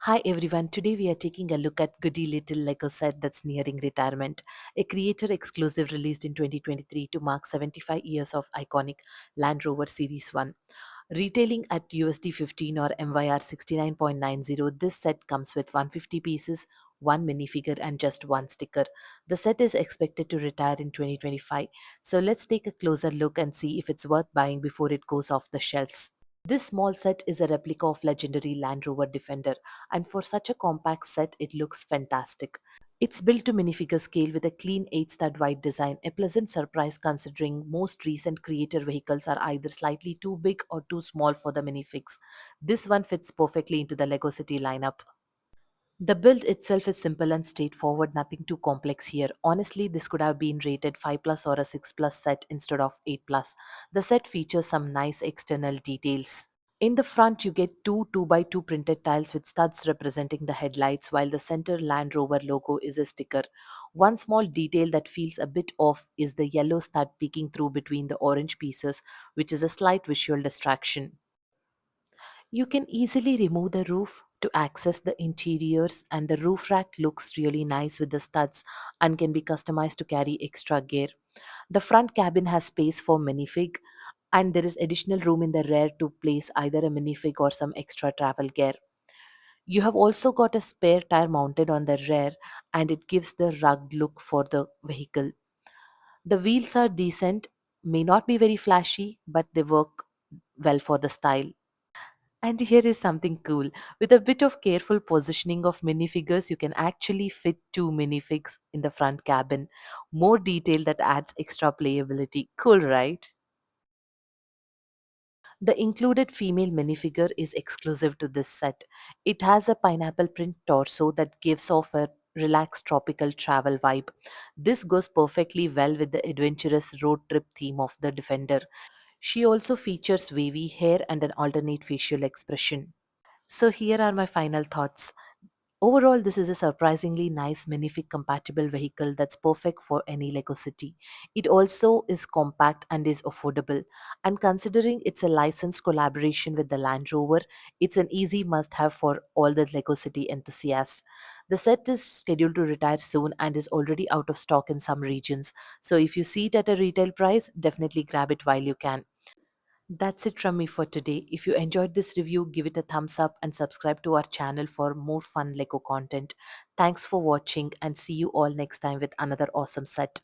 Hi everyone, today we are taking a look at Goody Little Lego set that's nearing retirement, a creator exclusive released in 2023 to mark 75 years of iconic Land Rover Series 1. Retailing at USD 15 or MYR 69.90, this set comes with 150 pieces, one minifigure, and just one sticker. The set is expected to retire in 2025, so let's take a closer look and see if it's worth buying before it goes off the shelves. This small set is a replica of legendary Land Rover Defender, and for such a compact set, it looks fantastic. It's built to minifigure scale with a clean 8 stud wide design, a pleasant surprise considering most recent creator vehicles are either slightly too big or too small for the minifigs. This one fits perfectly into the Lego City lineup. The build itself is simple and straightforward, nothing too complex here. Honestly, this could have been rated 5 plus or a 6 plus set instead of 8 plus. The set features some nice external details. In the front, you get two 2x2 printed tiles with studs representing the headlights, while the center Land Rover logo is a sticker. One small detail that feels a bit off is the yellow stud peeking through between the orange pieces, which is a slight visual distraction. You can easily remove the roof to access the interiors, and the roof rack looks really nice with the studs and can be customized to carry extra gear. The front cabin has space for minifig, and there is additional room in the rear to place either a minifig or some extra travel gear. You have also got a spare tire mounted on the rear, and it gives the rugged look for the vehicle. The wheels are decent, may not be very flashy, but they work well for the style. And here is something cool. With a bit of careful positioning of minifigures, you can actually fit two minifigs in the front cabin. More detail that adds extra playability. Cool, right? The included female minifigure is exclusive to this set. It has a pineapple print torso that gives off a relaxed tropical travel vibe. This goes perfectly well with the adventurous road trip theme of the Defender. She also features wavy hair and an alternate facial expression. So here are my final thoughts. Overall, this is a surprisingly nice Minifig compatible vehicle that's perfect for any Lego city. It also is compact and is affordable. And considering it's a licensed collaboration with the Land Rover, it's an easy must have for all the Lego city enthusiasts. The set is scheduled to retire soon and is already out of stock in some regions. So if you see it at a retail price, definitely grab it while you can. That's it from me for today. If you enjoyed this review, give it a thumbs up and subscribe to our channel for more fun Lego content. Thanks for watching and see you all next time with another awesome set.